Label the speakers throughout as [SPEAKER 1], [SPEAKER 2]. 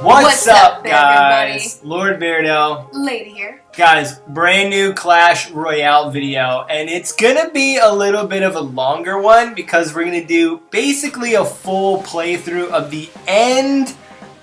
[SPEAKER 1] What's up,
[SPEAKER 2] everybody?
[SPEAKER 1] guys? Lord Beardo.
[SPEAKER 2] Lady here.
[SPEAKER 1] Guys, brand new Clash Royale video, and it's gonna be a little bit of a longer one because we're gonna do basically a full playthrough of the end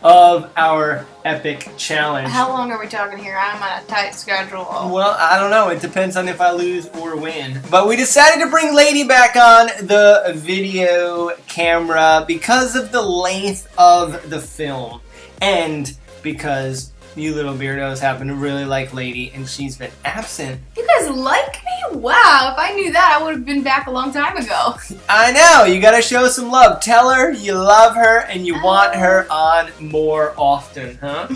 [SPEAKER 1] of our epic challenge.
[SPEAKER 2] How long are we talking here? I'm on a tight schedule.
[SPEAKER 1] Well, I don't know. It depends on if I lose or win. But we decided to bring Lady back on the video camera because of the length of the film. And because you little beardos happen to really like Lady and she's been absent.
[SPEAKER 2] You guys like me? Wow, if I knew that, I would have been back a long time ago.
[SPEAKER 1] I know, you gotta show some love. Tell her you love her and you want her on more often, huh?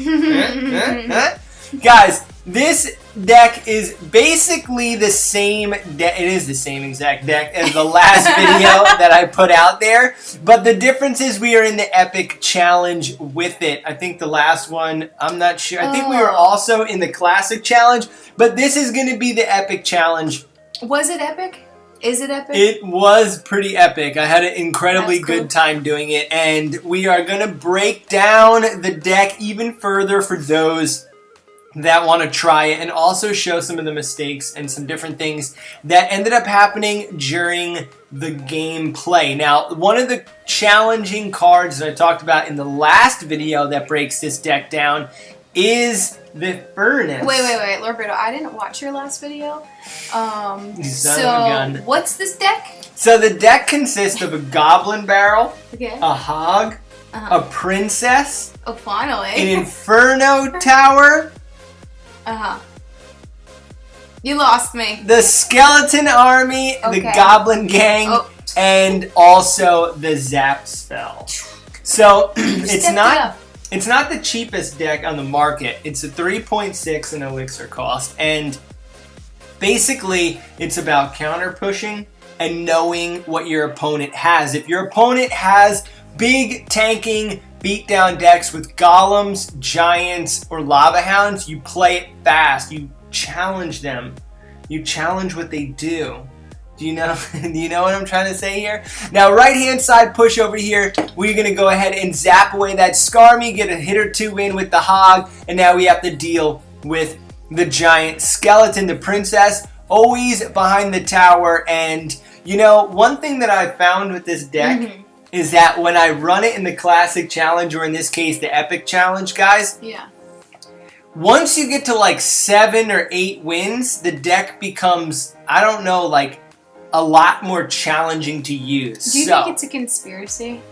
[SPEAKER 1] Guys, this deck is basically the same deck. It is the same exact deck as the last video that I put out there. But the difference is we are in the epic challenge with it. I think the last one, I'm not sure. I think we were also in the classic challenge. But this is going to be the epic challenge.
[SPEAKER 2] Was it epic? Is it epic?
[SPEAKER 1] It was pretty epic. I had an incredibly
[SPEAKER 2] That's cool.
[SPEAKER 1] good time doing it. And we are going to break down the deck even further for those that want to try it, and also show some of the mistakes and some different things that ended up happening during the gameplay. Now, one of the challenging cards that I talked about in the last video that breaks this deck down is the Furnace.
[SPEAKER 2] Wait, Lord Brito, I didn't watch your last video.
[SPEAKER 1] Gun.
[SPEAKER 2] What's this deck?
[SPEAKER 1] So the deck consists of a Goblin Barrel,
[SPEAKER 2] Okay.
[SPEAKER 1] a Hog, a Princess,
[SPEAKER 2] Oh, finally.
[SPEAKER 1] an Inferno Tower,
[SPEAKER 2] You lost me.
[SPEAKER 1] the Skeleton Army, the
[SPEAKER 2] Okay.
[SPEAKER 1] Goblin Gang, and also the Zap spell. So it's not the cheapest deck on the market. It's a 3.6 in elixir cost, and basically it's about counter pushing and knowing what your opponent has. If your opponent has big tanking beatdown decks with golems, giants, or lava hounds, you play it fast. You challenge them. You challenge what they do. Do you know what I'm trying to say here? Now, right hand side push over here, we're going to go ahead and zap away that Skarmy, get a hit or two in with the Hog, and now we have to deal with the giant skeleton, the Princess, always behind the tower. And, you know, one thing that I found with this deck is that when I run it in the classic challenge, or in this case, the epic challenge, guys, once you get to like 7 or 8 wins, the deck becomes, I don't know, like a lot more challenging to use.
[SPEAKER 2] Do you think it's a conspiracy?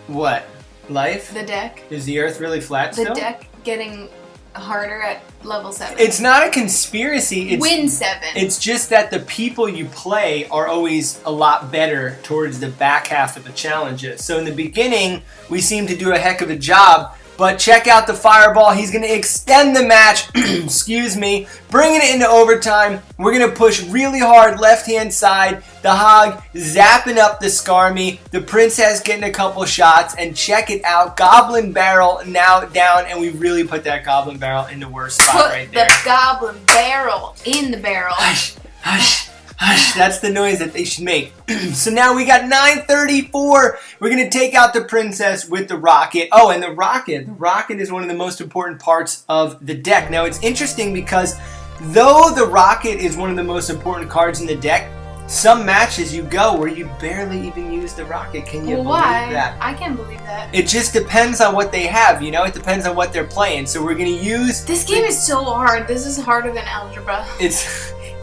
[SPEAKER 1] What? Life?
[SPEAKER 2] The deck?
[SPEAKER 1] Is the earth really flat still?
[SPEAKER 2] The deck getting harder at level 7.
[SPEAKER 1] It's not a conspiracy. It's,
[SPEAKER 2] Win 7.
[SPEAKER 1] It's just that the people you play are always a lot better towards the back half of the challenges. So in the beginning, we seem to do a heck of a job. But check out the fireball. He's going to extend the match, excuse me, bringing it into overtime. We're going to push really hard left-hand side. The Hog zapping up the Skarmy. The Princess getting a couple shots. And check it out. Goblin Barrel now down. And we really put that Goblin Barrel in the worst spot right there.
[SPEAKER 2] Put the Goblin Barrel in the barrel.
[SPEAKER 1] Hush, hush. Hush, that's the noise that they should make. So now we got 934. We're going to take out the Princess with the Rocket. Oh, and the Rocket is one of the most important parts of the deck. Now, it's interesting because though the Rocket is one of the most important cards in the deck, some matches you go where you barely even use the Rocket. Can you believe that?
[SPEAKER 2] I can't believe that.
[SPEAKER 1] It just depends on what they have, you know? It depends on what they're playing. So we're going to use...
[SPEAKER 2] This game is so hard. This is harder than algebra.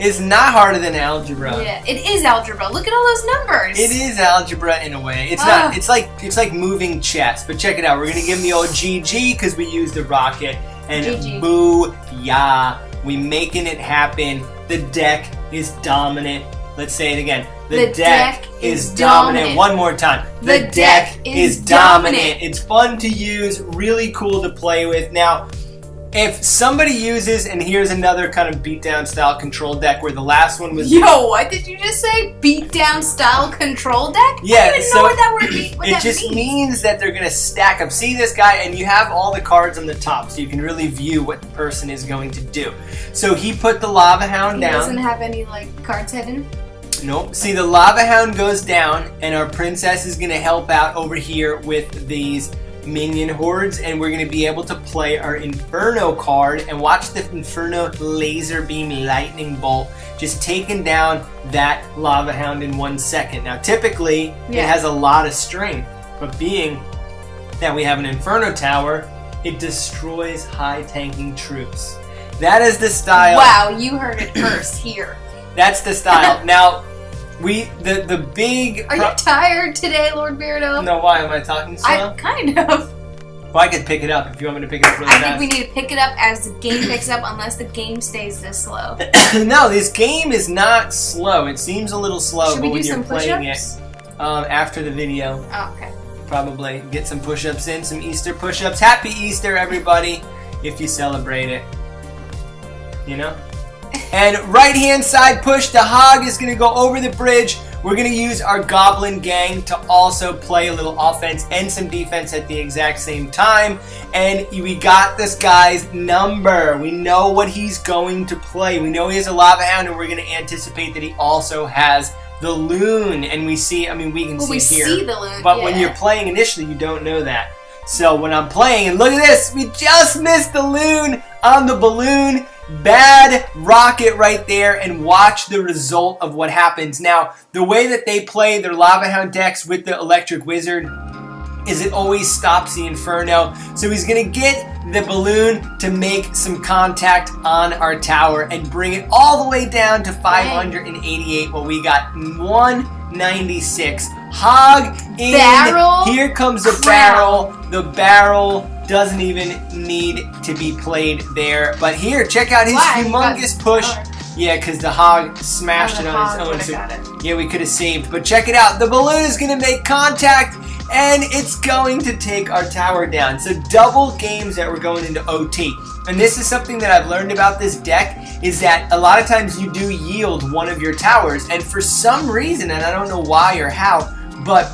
[SPEAKER 1] It's not harder than algebra.
[SPEAKER 2] Yeah, it is algebra. Look at all those numbers.
[SPEAKER 1] It is algebra in a way. It's not. It's like moving chess. But check it out. We're gonna give them the old GG because we used the Rocket. And
[SPEAKER 2] GG.
[SPEAKER 1] boo-yah, we making it happen. The deck is dominant. Let's say it again. The deck is dominant. One more time. The deck is dominant. It's fun to use. Really cool to play with. Now, if somebody uses, and here's another kind of beatdown style control deck where the last one was...
[SPEAKER 2] Yo, what did you just say? Beatdown style control deck?
[SPEAKER 1] Yeah,
[SPEAKER 2] I don't even know what that word means.
[SPEAKER 1] It just means that they're going to stack up. See this guy, and you have all the cards on the top, so you can really view what the person is going to do. So he put the Lava Hound down.
[SPEAKER 2] He doesn't have any, like, cards hidden?
[SPEAKER 1] Nope. See, the Lava Hound goes down, and our Princess is going to help out over here with these minion hordes, and we're going to be able to play our Inferno card and watch the Inferno laser beam lightning bolt just taking down that Lava Hound in 1 second. Now, typically, it has a lot of strength, but being that we have an Inferno tower, it destroys high tanking troops. That is the style.
[SPEAKER 2] Wow, you heard it first here.
[SPEAKER 1] That's the style. Now, the big...
[SPEAKER 2] Are you tired today, Lord Beardo?
[SPEAKER 1] No, why? Am I talking slow?
[SPEAKER 2] Kind of.
[SPEAKER 1] Well, I could pick it up if you want me to pick it up really fast.
[SPEAKER 2] I think we need to pick it up as the game picks up, unless the game stays this slow.
[SPEAKER 1] No, this game is not slow. It seems a little slow,
[SPEAKER 2] Should
[SPEAKER 1] but
[SPEAKER 2] we
[SPEAKER 1] when
[SPEAKER 2] do
[SPEAKER 1] you're
[SPEAKER 2] some
[SPEAKER 1] playing
[SPEAKER 2] push-ups?
[SPEAKER 1] it after the video,
[SPEAKER 2] Oh, okay.
[SPEAKER 1] probably get some push-ups in, some Easter push-ups. Happy Easter, everybody, if you celebrate it. You know? And right-hand side push, the Hog is going to go over the bridge. We're going to use our Goblin Gang to also play a little offense and some defense at the exact same time. And we got this guy's number. We know what he's going to play. We know he has a Lava Hound, and we're going to anticipate that he also has the Loon. And we see, I mean, we can see it here.
[SPEAKER 2] We see the Loon,
[SPEAKER 1] but when you're playing initially, you don't know that. So when I'm playing, and look at this, we just missed the Loon on the balloon. Bad rocket right there, and watch the result of what happens. Now, the way that they play their Lava Hound decks with the Electric Wizard is it always stops the Inferno. So he's going to get the balloon to make some contact on our tower and bring it all the way down to 588. Well, we got 196. Hog in.
[SPEAKER 2] Barrel.
[SPEAKER 1] Here comes the barrel. The barrel doesn't even need to be played there. But here, check out his humongous push. Yeah, because the Hog smashed it on his own. So, yeah, we could have saved. But check it out. The balloon is going to make contact, and it's going to take our tower down. So double games that we're going into OT. And this is something that I've learned about this deck, is that a lot of times you do yield one of your towers. And for some reason, and I don't know why or how, but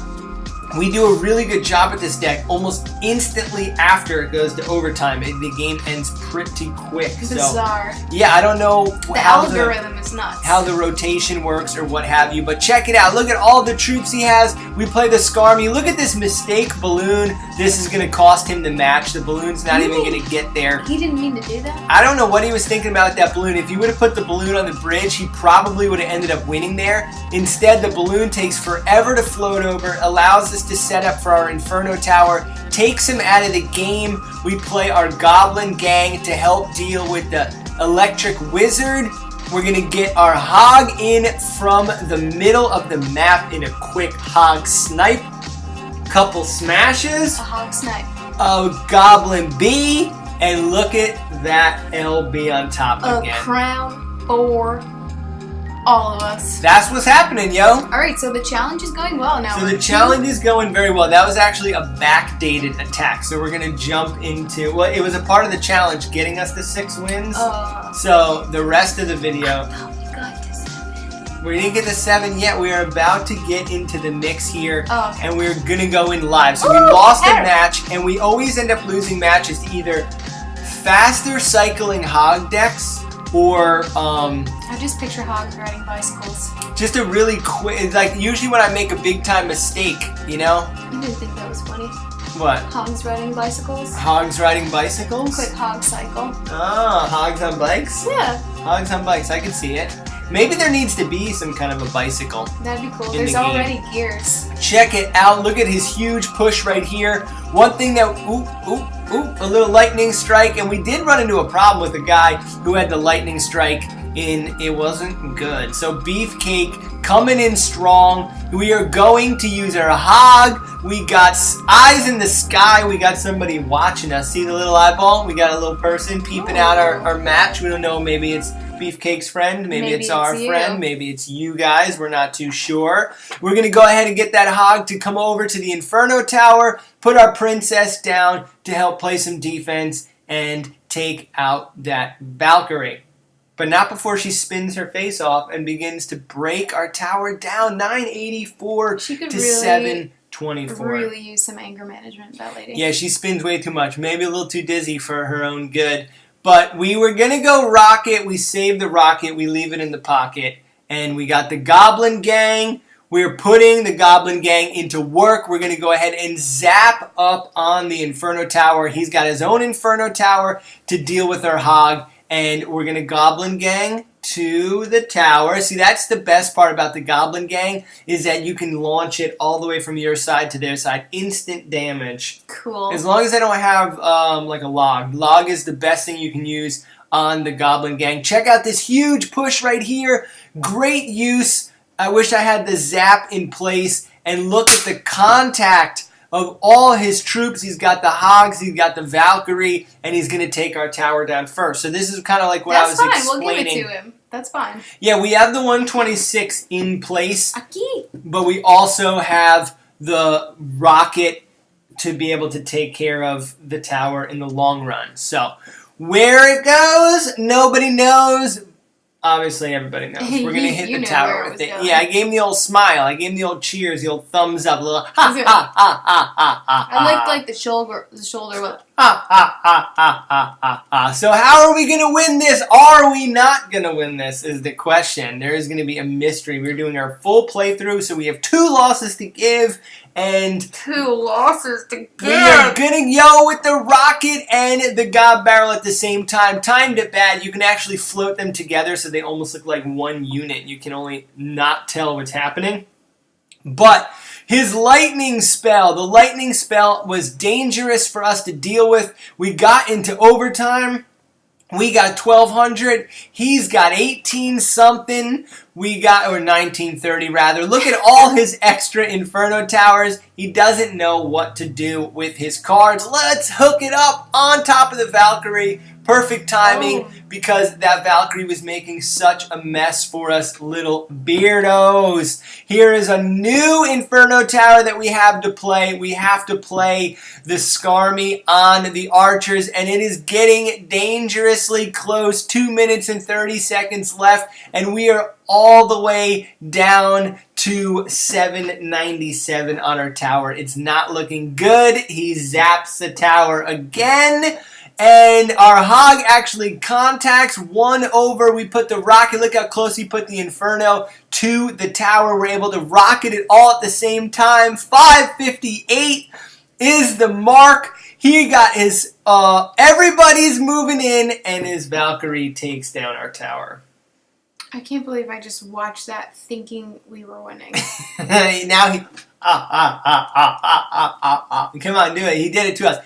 [SPEAKER 1] we do a really good job at this deck almost instantly after it goes to overtime. The game ends pretty quick.
[SPEAKER 2] Bizarre.
[SPEAKER 1] So, yeah, I don't know
[SPEAKER 2] the algorithm is nuts.
[SPEAKER 1] How the rotation works or what have you, but check it out. Look at all the troops he has. We play the Skarmy. Look at this mistake balloon. This is going to cost him the match. The balloon's not even going to get there.
[SPEAKER 2] He didn't mean to do that?
[SPEAKER 1] I don't know what he was thinking about that balloon. If he would have put the balloon on the bridge, he probably would have ended up winning there. Instead, the balloon takes forever to float over, allows us to set up for our Inferno Tower, takes him out of the game. We play our Goblin Gang to help deal with the Electric Wizard. We're going to get our Hog in from the middle of the map in a quick Hog snipe. Couple smashes.
[SPEAKER 2] A Hog snipe.
[SPEAKER 1] A Goblin B. And look at that LB on top again.
[SPEAKER 2] A crown for all of us.
[SPEAKER 1] That's what's happening, yo.
[SPEAKER 2] Alright, so the challenge is going well now.
[SPEAKER 1] So the challenge is going very well. That was actually a backdated attack. So we're going to jump into... Well, it was a part of the challenge getting us to 6 wins. So the rest of the video... We didn't get to 7 yet. We are about to get into the mix here. And we're going to go in live. So we lost a match, and we always end up losing matches to either faster cycling Hog decks or...
[SPEAKER 2] I just picture Hogs riding bicycles.
[SPEAKER 1] Just a really quick... Like, usually when I make a big-time mistake, you know?
[SPEAKER 2] You didn't think that was funny?
[SPEAKER 1] What?
[SPEAKER 2] Hogs riding bicycles?
[SPEAKER 1] Hogs riding bicycles?
[SPEAKER 2] Quick hog cycle.
[SPEAKER 1] Oh, hogs on bikes?
[SPEAKER 2] Yeah.
[SPEAKER 1] Hogs on bikes, I can see it. Maybe there needs to be some kind of a bicycle.
[SPEAKER 2] That'd be cool. There's already gears.
[SPEAKER 1] Check it out. Look at his huge push right here. One thing that... a little lightning strike. And we did run into a problem with a guy who had the lightning strike in. It wasn't good. So Beefcake coming in strong. We are going to use our Hog. We got eyes in the sky. We got somebody watching us. See the little eyeball? We got a little person peeping out our match. We don't know. Maybe it's Beefcake's friend. Maybe it's our friend. Maybe it's you guys. We're not too sure. We're going to go ahead and get that Hog to come over to the Inferno Tower, put our princess down to help play some defense and take out that Valkyrie. But not before she spins her face off and begins to break our tower down. 984 to 724.
[SPEAKER 2] Really use some anger management, that lady.
[SPEAKER 1] Yeah, she spins way too much. Maybe a little too dizzy for her own good. But we were going to go rocket. We saved the rocket. We leave it in the pocket. And we got the Goblin Gang We're putting the Goblin Gang into work. We're going to go ahead and zap up on the Inferno Tower. He's got his own Inferno Tower to deal with our Hog. And we're going to Goblin Gang to the tower. See, that's the best part about the Goblin Gang, is that you can launch it all the way from your side to their side. Instant damage.
[SPEAKER 2] Cool.
[SPEAKER 1] As long as I don't have like a log. Log is the best thing you can use on the Goblin Gang. Check out this huge push right here. Great use. I wish I had the zap in place. And look at the contact of all his troops. He's got the Hogs, he's got the Valkyrie, and he's going to take our tower down first. So this is kind of like what I was explaining.
[SPEAKER 2] We'll give it to him. That's fine.
[SPEAKER 1] Yeah, we have the 126 in place.
[SPEAKER 2] Aquí.
[SPEAKER 1] But we also have the rocket to be able to take care of the tower in the long run. So where it goes, nobody knows. Obviously, everybody knows. We're going to hit the tower with it. Yeah, I gave him the old smile. I gave him the old cheers, the old thumbs up. Little ha, ha, ha, ha, ha, ha.
[SPEAKER 2] I liked like the shoulder with
[SPEAKER 1] ha, ha, ha, ha, ha, ha, ha. So how are we going to win this? Are we not going to win this is the question. There is going to be a mystery. We're doing our full playthrough, so we have 2 losses to give. And
[SPEAKER 2] 2 losses to give.
[SPEAKER 1] We are gonna go with the rocket and the Goblin Barrel at the same time. Timed it bad. You can actually float them together so they almost look like one unit. You can only not tell what's happening. But his lightning spell, the lightning spell was dangerous for us to deal with. We got into overtime. We got 1,200. He's got 18 something. We got, or 1930 rather. Look at all his extra Inferno Towers. He doesn't know what to do with his cards. Let's hook it up on top of the Valkyrie. Perfect timing because that Valkyrie was making such a mess for us little beardos. Here is a new Inferno Tower that we have to play. We have to play the Skarmy on the archers, and it is getting dangerously close. 2 minutes and 30 seconds left, and we are all the way down to 797 on our tower. It's not looking good. He zaps the tower again. And our Hog actually contacts 1 over. We put the rocket. Look how close he put the Inferno to the tower. We're able to rocket it all at the same time. 558 is the mark. He got his, everybody's moving in, and his Valkyrie takes down our tower.
[SPEAKER 2] I can't believe I just watched that thinking we were winning.
[SPEAKER 1] Now he, come on, do it. He did it to us.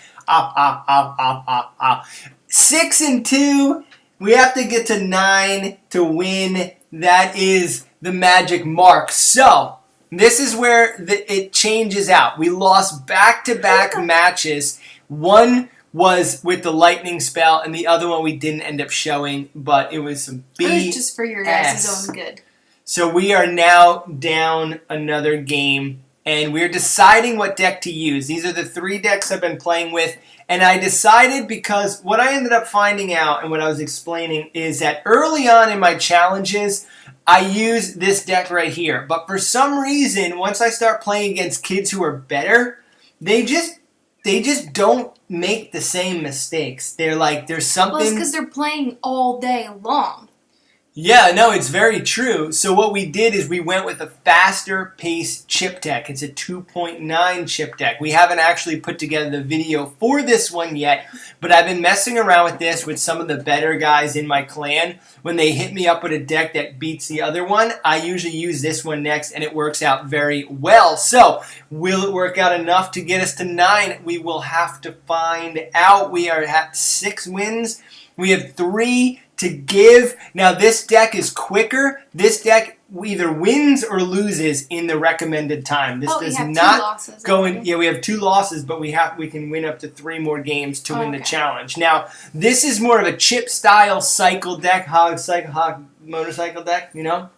[SPEAKER 1] 6 and 2. We have to get to 9 to win. That is the magic mark. So this is where it changes out. We lost back-to-back matches. One was with the lightning spell, and the other one we didn't end up showing, but it was some BS.
[SPEAKER 2] It was just for your guys' own good.
[SPEAKER 1] So we are now down another game. And we're deciding what deck to use. These are the 3 decks I've been playing with. And I decided because what I ended up finding out and what I was explaining is that early on in my challenges, I use this deck right here. But for some reason, once I start playing against kids who are better, they just don't make the same mistakes. They're like, there's something...
[SPEAKER 2] Well, it's because they're playing all day long.
[SPEAKER 1] Yeah, no, it's very true. So what we did is we went with a faster pace chip deck. It's a 2.9 chip deck. We haven't actually put together the video for this one yet, but I've been messing around with this with some of the better guys in my clan. When they hit me up with a deck that beats the other one, I usually use this one next, and it works out very well. So, will it work out enough to get us to 9? We will have to find out. We are at 6 wins. We have 3 to give. Now this deck is quicker. This deck either wins or loses in the recommended time. This does not go in. Yeah, we have 2 losses, but we can win up to 3 more games to win the challenge. Now this is more of a chip style cycle deck, hog motorcycle deck, you know.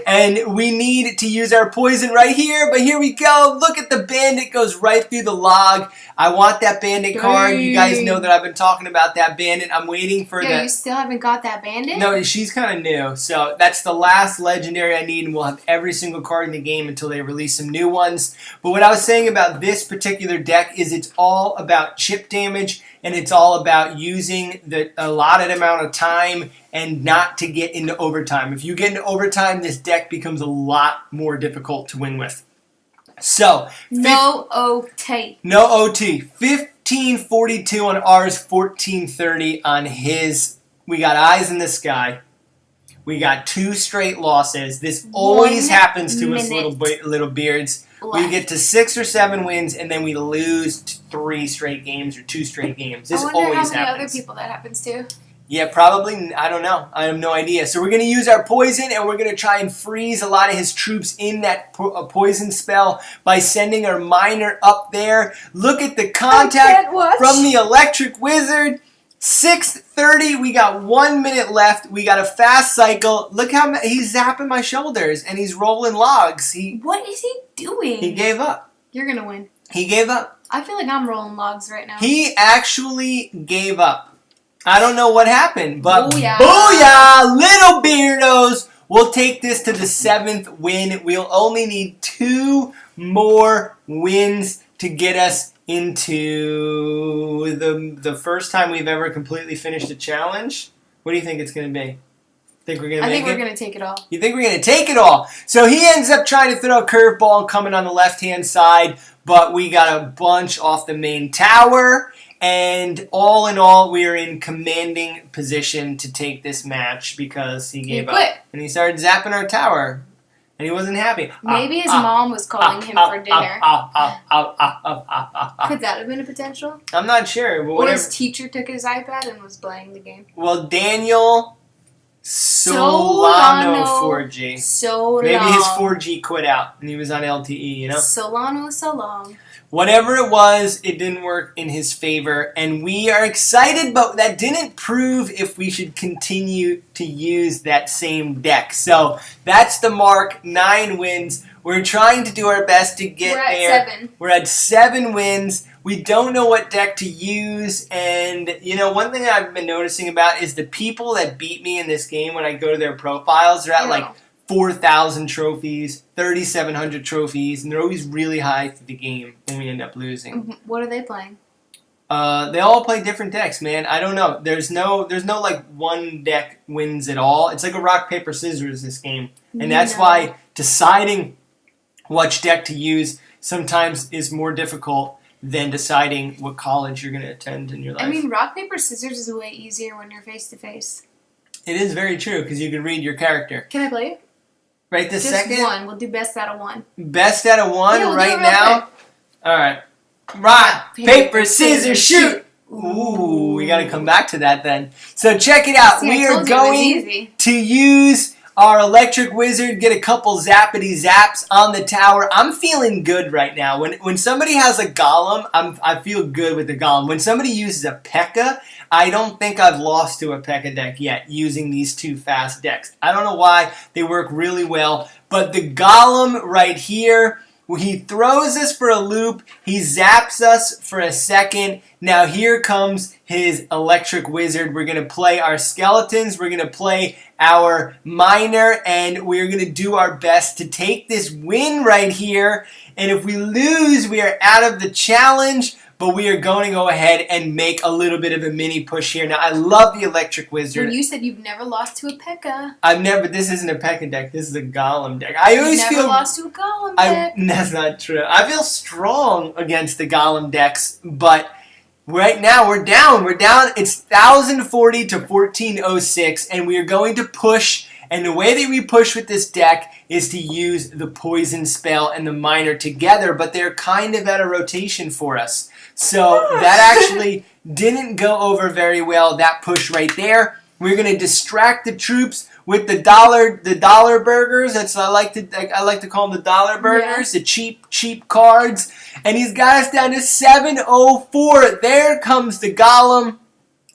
[SPEAKER 1] And we need to use our poison right here, but here we go. Look at the bandit goes right through the log. I want that bandit card. You guys know that I've been talking about that bandit. I'm waiting for
[SPEAKER 2] you still haven't got that bandit?
[SPEAKER 1] No, she's kind of new. So that's the last legendary I need, and we'll have every single card in the game until they release some new ones. But what I was saying about this particular deck is it's all about chip damage, and it's all about using the allotted amount of time and not to get into overtime. If you get into overtime, this deck becomes a lot more difficult to win with. So
[SPEAKER 2] no OT.
[SPEAKER 1] No OT. 1542 on ours, 1430 on his. We got eyes in the sky. We got 2 straight losses. This always happens to us little beards. We get to 6 or 7 wins, and then we lose 3 straight games or 2 straight games. This always happens.
[SPEAKER 2] I wonder how many other people that happens to.
[SPEAKER 1] Yeah, probably. I don't know. I have no idea. So we're going to use our poison, and we're going to try and freeze a lot of his troops in that poison spell by sending our miner up there. Look at the contact from the electric wizard. 6:30. We got 1 minute left. We got a fast cycle. Look how he's zapping my shoulders, and he's rolling logs.
[SPEAKER 2] What is he doing?
[SPEAKER 1] He gave up.
[SPEAKER 2] You're going to win.
[SPEAKER 1] He gave up.
[SPEAKER 2] I feel like I'm rolling logs right now.
[SPEAKER 1] He actually gave up. I don't know what happened, but
[SPEAKER 2] booyah,
[SPEAKER 1] little beardos. We'll take this to the 7th win. We'll only need 2 more wins to get us into the first time we've ever completely finished a challenge. What do you think it's going to be? Think we're going to make it?
[SPEAKER 2] I think we're going to take it all.
[SPEAKER 1] You think we're going to take it all? So he ends up trying to throw a curveball coming on the left-hand side, but we got a bunch off the main tower. And all in all, we are in commanding position to take this match because he gave up. And he started zapping our tower. And he wasn't happy.
[SPEAKER 2] Maybe his mom was calling him for dinner. Could that have been a potential?
[SPEAKER 1] I'm not sure. But
[SPEAKER 2] or his teacher took his iPad and was playing the game.
[SPEAKER 1] Well, Daniel Solano 4G. Maybe his 4G quit out and he was on LTE, you know?
[SPEAKER 2] Solano so long.
[SPEAKER 1] Whatever it was, it didn't work in his favor, and we are excited, but that didn't prove if we should continue to use that same deck. So that's the mark, 9 wins. We're trying to do our best to get there.
[SPEAKER 2] 7.
[SPEAKER 1] We're at 7 wins. We don't know what deck to use, and you know, one thing I've been noticing about is the people that beat me in this game when I go to their profiles, they're at like 4,000 trophies, 3,700 trophies, and they're always really high through the game when we end up losing.
[SPEAKER 2] What are they playing?
[SPEAKER 1] They all play different decks, man. I don't know. There's no like one deck wins it all. It's like a rock, paper, scissors, this game. And that's why deciding which deck to use sometimes is more difficult than deciding what college you're going to attend in your life.
[SPEAKER 2] I mean, rock, paper, scissors is way easier when you're face-to-face.
[SPEAKER 1] It is very true, because you can read your character.
[SPEAKER 2] Can I play it?
[SPEAKER 1] Right this second?
[SPEAKER 2] Just 1. We'll do best out of 1.
[SPEAKER 1] Best out of 1 right now? Alright. Rock, paper, scissors, shoot! Ooh, we gotta come back to that then. So check it out. We are going to use our electric wizard, get a couple zappity zaps on the tower. I'm feeling good right now. When somebody has a golem, I feel good with the golem. When somebody uses a P.E.K.K.A., I don't think I've lost to a P.E.K.K.A. deck yet using these 2 fast decks. I don't know why. They work really well. But the golem right here, he throws us for a loop. He zaps us for a second. Now here comes his electric wizard. We're going to play our skeletons. We're going to play our miner. And we're going to do our best to take this win right here. And if we lose, we are out of the challenge. But we are going to go ahead and make a little bit of a mini push here. Now, I love the electric wizard.
[SPEAKER 2] Well, you said you've never lost to a P.E.K.K.A.
[SPEAKER 1] I've never. This isn't a P.E.K.K.A. deck. This is a golem deck. I always
[SPEAKER 2] You've never lost to a golem deck.
[SPEAKER 1] That's not true. I feel strong against the golem decks, but right now we're down. We're down. It's 1,040 to 1,406, and we are going to push. And the way that we push with this deck is to use the poison spell and the miner together, but they're kind of at a rotation for us. So that actually didn't go over very well, that push right there. We're going to distract the troops with the dollar burgers. That's I like to call them the dollar burgers, the cheap cards. And he's got us down to 704. There comes the golem.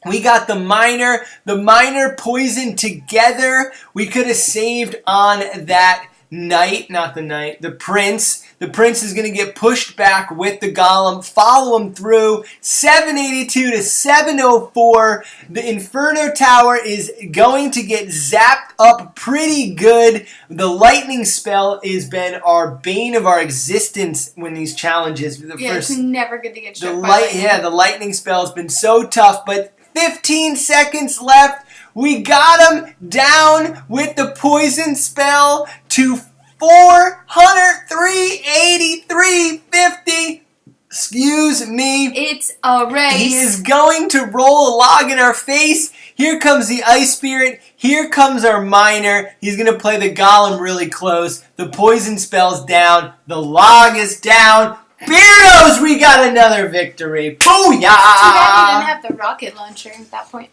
[SPEAKER 1] We got the miner poison together. We could have saved on that knight, not the knight, the prince. The Prince is going to get pushed back with the Golem. Follow him through. 782 to 704. The Inferno Tower is going to get zapped up pretty good. The lightning spell has been our bane of our existence when these challenges.
[SPEAKER 2] It's never good to get struck by lightning.
[SPEAKER 1] Yeah, the lightning spell has been so tough, but 15 seconds left. We got him down with the poison spell to 403.83.50. Excuse me.
[SPEAKER 2] It's a race.
[SPEAKER 1] He is going to roll a log in our face. Here comes the Ice Spirit. Here comes our Miner. He's going to play the Golem really close. The poison spell's down. The log is down. Beardos, we got another victory. Booyah!
[SPEAKER 2] Too bad you didn't have the rocket launcher at that point.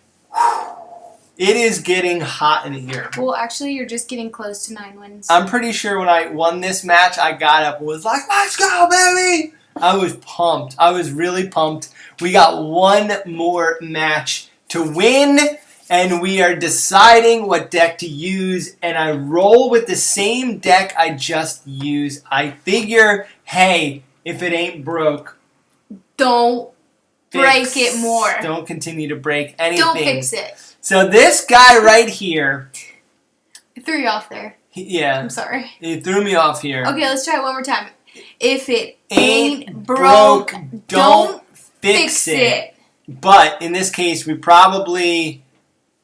[SPEAKER 1] It is getting hot in here.
[SPEAKER 2] Well, actually, you're just getting close to 9 wins.
[SPEAKER 1] I'm pretty sure when I won this match, I got up and was like, let's go, baby! I was pumped. I was really pumped. We got one more match to win, and we are deciding what deck to use, and I roll with the same deck I just used. I figure, hey, if it ain't broke,
[SPEAKER 2] don't break it more.
[SPEAKER 1] Don't continue to break anything.
[SPEAKER 2] Don't fix it.
[SPEAKER 1] So this guy right here.
[SPEAKER 2] It threw you off there.
[SPEAKER 1] Yeah.
[SPEAKER 2] I'm sorry.
[SPEAKER 1] It threw me off here.
[SPEAKER 2] Okay, let's try it one more time. If it
[SPEAKER 1] ain't
[SPEAKER 2] broke, don't fix it.
[SPEAKER 1] But in this case, we probably...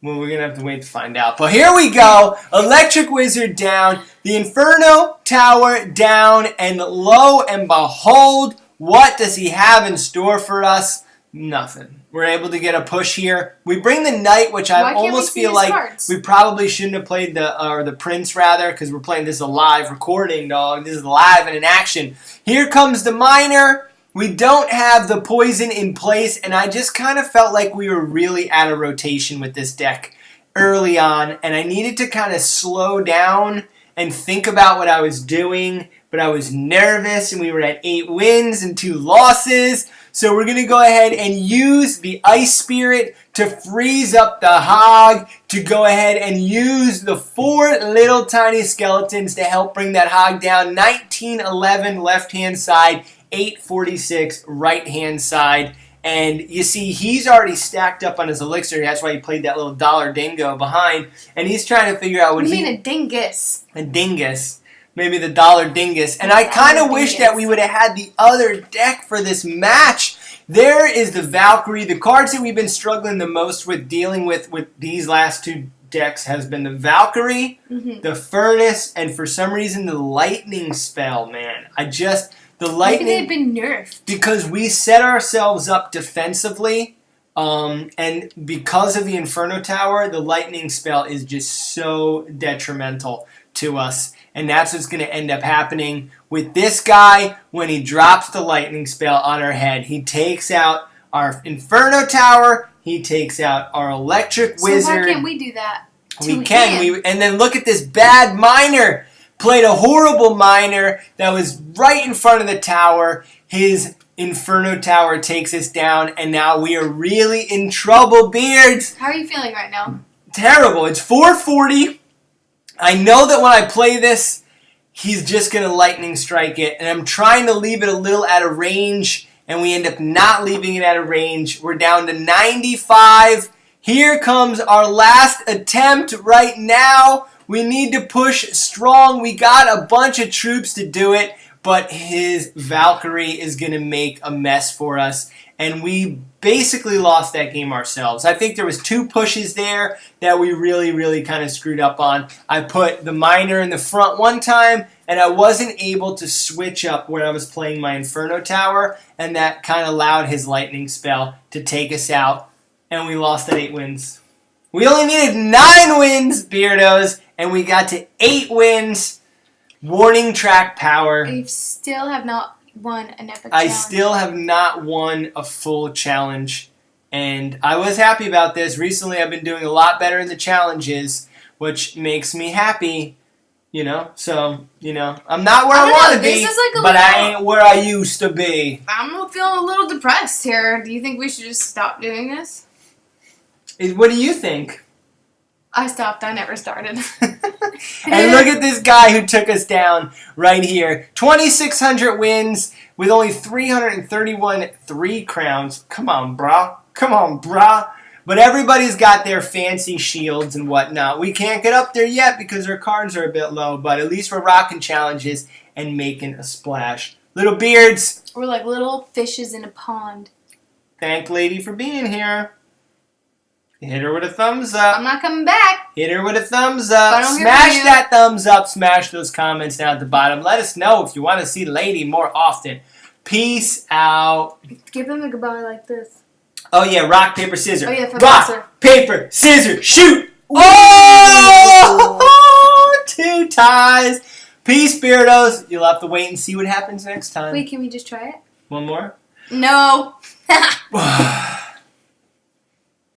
[SPEAKER 1] Well, we're going to have to wait to find out. But here we go. Electric Wizard down. The Inferno Tower down. And lo and behold, what does he have in store for us? Nothing. We're able to get a push here. We bring the Knight, which I almost feel like we probably shouldn't have played the Prince, rather, because we're playing this a live recording, dog. This is live and in action. Here comes the Miner. We don't have the poison in place, and I just kind of felt like we were really out of rotation with this deck early on, and I needed to kind of slow down and think about what I was doing, but I was nervous, and we were at 8 wins and 2 losses. So we're going to go ahead and use the Ice Spirit to freeze up the Hog, to go ahead and use the 4 little tiny skeletons to help bring that Hog down. 1911 left-hand side, 846 right-hand side. And you see, he's already stacked up on his elixir. That's why he played that little dollar dingo behind. And he's trying to figure out what
[SPEAKER 2] you mean a dingus?
[SPEAKER 1] A dingus. Maybe the dollar dingus. And I kind of wish that we would have had the other deck for this match. There is the Valkyrie. The cards that we've been struggling the most with dealing with these last 2 decks has been the Valkyrie, the Furnace, and for some reason the Lightning spell, man. The Lightning...
[SPEAKER 2] Maybe they've been nerfed.
[SPEAKER 1] Because we set ourselves up defensively, and because of the Inferno Tower, the Lightning spell is just so detrimental to us. And that's what's going to end up happening with this guy when he drops the lightning spell on our head. He takes out our Inferno Tower. He takes out our Electric Wizard.
[SPEAKER 2] So why can't we do that?
[SPEAKER 1] We can. And then look at this bad Miner. Played a horrible Miner that was right in front of the tower. His Inferno Tower takes us down, and now we are really in trouble, Beards.
[SPEAKER 2] How are you feeling right now?
[SPEAKER 1] Terrible. It's 440. I know that when I play this, he's just going to lightning strike it. And I'm trying to leave it a little out of range, and we end up not leaving it out of range. We're down to 95. Here comes our last attempt right now. We need to push strong. We got a bunch of troops to do it, but his Valkyrie is going to make a mess for us. And we basically lost that game ourselves. I think there was 2 pushes there that we really, really kind of screwed up on. I put the Miner in the front one time, and I wasn't able to switch up when I was playing my Inferno Tower, and that kind of allowed his lightning spell to take us out, and we lost at 8 wins. We only needed 9 wins, Beardos, and we got to 8 wins. Warning track power.
[SPEAKER 2] You still have not won an epic challenge.
[SPEAKER 1] I still have not won a full challenge, and I was happy about this. Recently, I've been doing a lot better in the challenges, which makes me happy, So, I'm not where I want to be, but I ain't where I used to be.
[SPEAKER 2] I'm feeling a little depressed here. Do you think we should just stop doing this?
[SPEAKER 1] What do you think?
[SPEAKER 2] I stopped. I never started.
[SPEAKER 1] And look at this guy who took us down right here. 2,600 wins with only 331 3 crowns. Come on, brah. Come on, brah. But everybody's got their fancy shields and whatnot. We can't get up there yet because our cards are a bit low, but at least we're rocking challenges and making a splash. Little beards.
[SPEAKER 2] We're like little fishes in a pond.
[SPEAKER 1] Thank lady for being here. Hit her with a thumbs up.
[SPEAKER 2] I'm not coming back.
[SPEAKER 1] Hit her with a thumbs up.
[SPEAKER 2] I don't hear
[SPEAKER 1] Smash
[SPEAKER 2] from you.
[SPEAKER 1] that thumbs up. Smash those comments down at the bottom. Let us know if you want to see Lady more often. Peace out.
[SPEAKER 2] Give them a goodbye like this.
[SPEAKER 1] Oh, yeah. Rock, paper, scissors.
[SPEAKER 2] Oh, yeah, for
[SPEAKER 1] rock,
[SPEAKER 2] the answer.
[SPEAKER 1] paper, scissors, shoot. Oh! 2 ties. Peace, Beardos. You'll have to wait and see what happens next time.
[SPEAKER 2] Wait, can we just try it?
[SPEAKER 1] One more?
[SPEAKER 2] No.